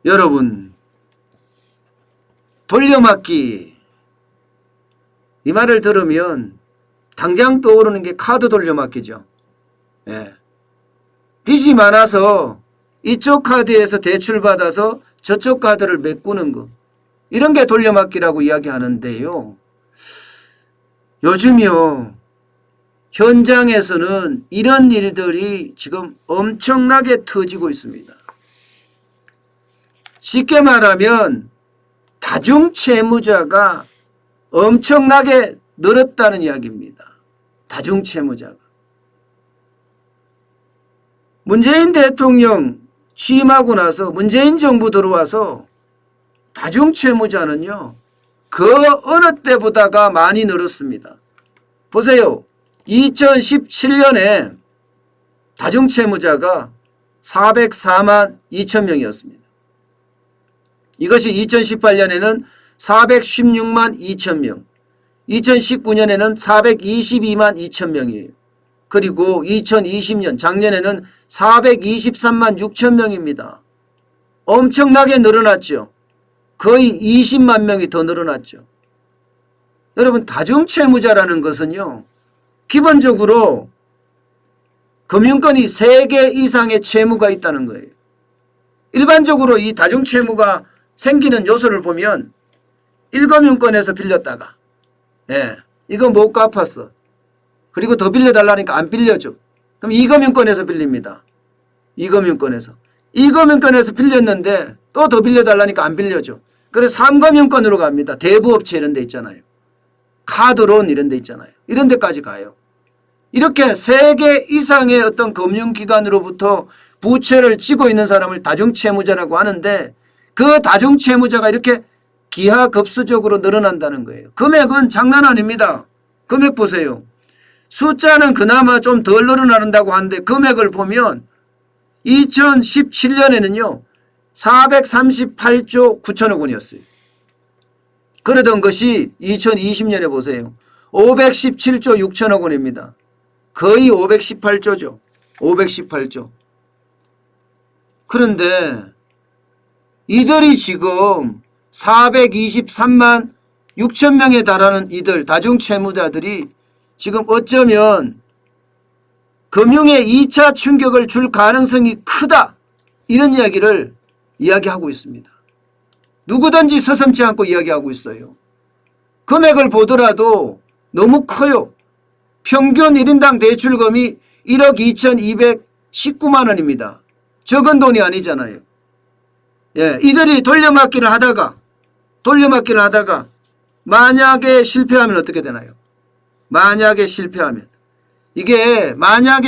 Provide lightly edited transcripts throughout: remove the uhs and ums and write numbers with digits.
여러분, 돌려막기, 이 말을 들으면 당장 떠오르는 게 카드 돌려막기죠. 예. 빚이 많아서 이쪽 카드에서 대출받아서 저쪽 카드를 메꾸는 거, 이런 게 돌려막기라고 이야기하는데요. 요즘요, 현장에서는 이런 일들이 지금 엄청나게 터지고 있습니다. 쉽게 말하면 다중채무자가 엄청나게 늘었다는 이야기입니다. 다중채무자가. 문재인 대통령 취임하고 나서 문재인 정부 들어와서 다중채무자는요, 그 어느 때보다가 많이 늘었습니다. 보세요. 2017년에 다중채무자가 404만 2천 명이었습니다. 이것이 2018년에는 416만 2천 명, 2019년에는 422만 2천 명이에요. 그리고 2020년 작년에는 423만 6천 명입니다. 엄청나게 늘어났죠. 거의 20만 명이 더 늘어났죠. 여러분, 다중채무자라는 것은요, 기본적으로 금융권이 3개 이상의 채무가 있다는 거예요. 일반적으로 이 다중채무가 생기는 요소를 보면 1금융권에서 빌렸다가, 이거 못 갚았어. 그리고 더 빌려달라니까 안 빌려줘. 그럼 2금융권에서 빌립니다. 2금융권에서. 2금융권에서 빌렸는데 또 더 빌려달라니까 안 빌려줘. 그래서 3금융권으로 갑니다. 대부업체 이런 데 있잖아요. 카드론 이런 데 있잖아요. 이런 데까지 가요. 이렇게 3개 이상의 어떤 금융기관으로부터 부채를 지고 있는 사람을 다중채무자라고 하는데, 그 다중채무자가 이렇게 기하급수적으로 늘어난다는 거예요. 금액은 장난 아닙니다. 금액 보세요. 숫자는 그나마 좀 덜 늘어난다고 하는데 금액을 보면 2017년에는요 438조 9천억 원이었어요. 그러던 것이 2020년에 보세요. 517조 6천억 원입니다. 거의 518조죠. 518조. 그런데 이들이 지금 423만 6천 명에 달하는 이들 다중채무자들이 지금 어쩌면 금융에 2차 충격을 줄 가능성이 크다, 이런 이야기를 이야기하고 있습니다. 누구든지 서슴지 않고 이야기하고 있어요. 금액을 보더라도 너무 커요. 평균 1인당 대출금이 1억 2,219만 원입니다. 적은 돈이 아니잖아요. 이들이 돌려막기를 하다가 만약에 실패하면 어떻게 되나요? 만약에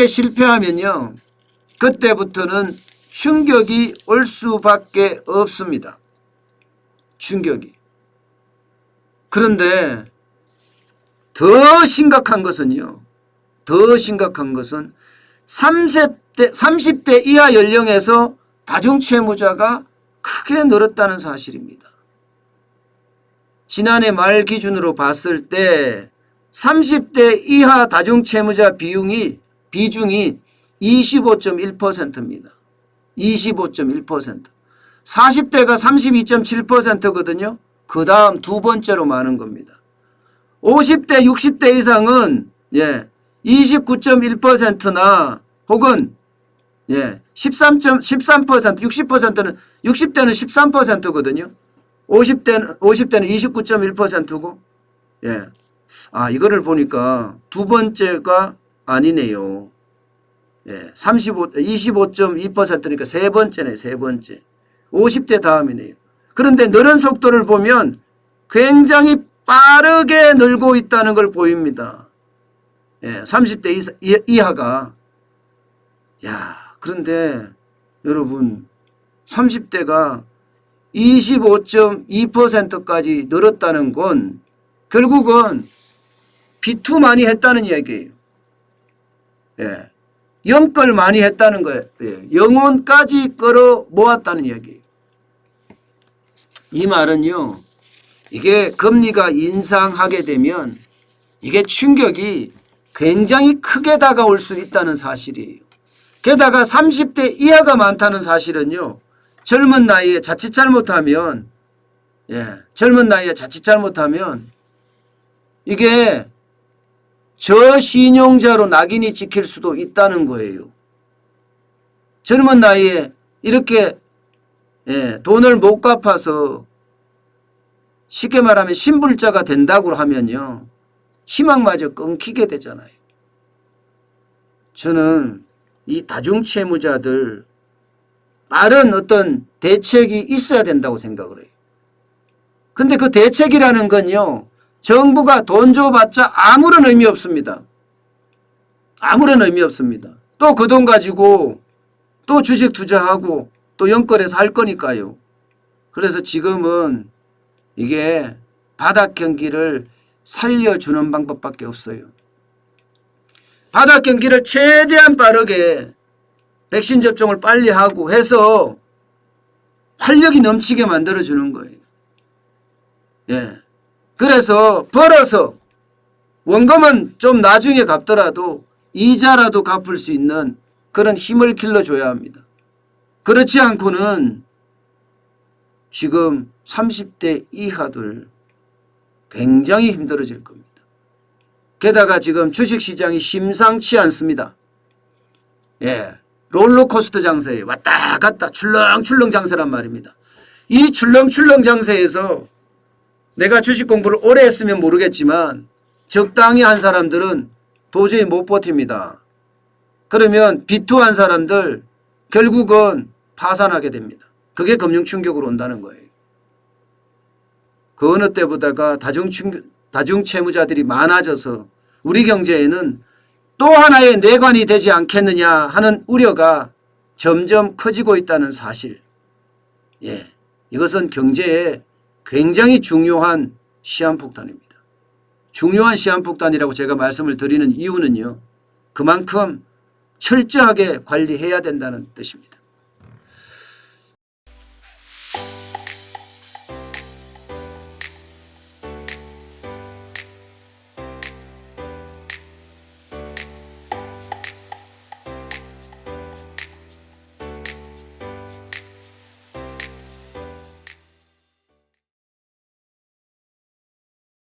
실패하면요, 그때부터는 충격이 올 수밖에 없습니다. 충격이. 그런데 더 심각한 것은요, 30대 이하 연령에서 다중채무자가 크게 늘었다는 사실입니다. 지난해 말 기준으로 봤을 때 30대 이하 다중채무자 비중이 25.1%입니다. 25.1%. 40대가 32.7%거든요. 그 다음 두 번째로 많은 겁니다. 50대, 60대 이상은 29.1%나 혹은 13%, 60%는 60대는 13%거든요. 50대는 29.1%고, 이거를 보니까 두 번째가 아니네요. 25.2%니까 세 번째네, 세 번째. 50대 다음이네요. 그런데 늘은 속도를 보면 굉장히 빠르게 늘고 있다는 걸 보입니다. 30대 이하가. 그런데 여러분, 30대가 25.2%까지 늘었다는 건 결국은 비투 많이 했다는 얘기예요. 영끌 많이 했다는 거예요. 영혼까지 끌어 모았다는 얘기예요. 이 말은요, 이게 금리가 인상하게 되면 이게 충격이 굉장히 크게 다가올 수 있다는 사실이에요. 게다가 30대 이하가 많다는 사실은요, 젊은 나이에 자칫 잘못하면 젊은 나이에 자칫 잘못하면 이게 저신용자로 낙인이 찍힐 수도 있다는 거예요. 젊은 나이에 이렇게 돈을 못 갚아서 쉽게 말하면 신불자가 된다고 하면요. 희망마저 끊기게 되잖아요. 저는 이 다중채무자들 빠른 어떤 대책이 있어야 된다고 생각을 해요. 근데 그 대책이라는 건요. 정부가 돈 줘봤자 아무런 의미 없습니다. 아무런 의미 없습니다. 또 그 돈 가지고 또 주식 투자하고 또 연끌해서 할 거니까요. 그래서 지금은 이게 바닥 경기를 살려주는 방법밖에 없어요. 바닥 경기를 최대한 빠르게 백신 접종을 빨리 하고 해서 활력이 넘치게 만들어주는 거예요. 그래서 벌어서 원금은 좀 나중에 갚더라도 이자라도 갚을 수 있는 그런 힘을 길러줘야 합니다. 그렇지 않고는 지금 30대 이하들 굉장히 힘들어질 겁니다. 게다가 지금 주식시장이 심상치 않습니다. 롤러코스터 장세에 왔다 갔다 출렁출렁 장세란 말입니다. 이 출렁출렁 장세에서 내가 주식 공부를 오래 했으면 모르겠지만 적당히 한 사람들은 도저히 못 버팁니다. 그러면 비투한 사람들 결국은 파산하게 됩니다. 그게 금융 충격으로 온다는 거예요. 그 어느 때보다가 다중채무자들이 많아져서 우리 경제에는 또 하나의 뇌관이 되지 않겠느냐 하는 우려가 점점 커지고 있다는 사실. 이것은 경제에 굉장히 중요한 시한폭탄입니다. 중요한 시한폭탄이라고 제가 말씀을 드리는 이유는요. 그만큼 철저하게 관리해야 된다는 뜻입니다.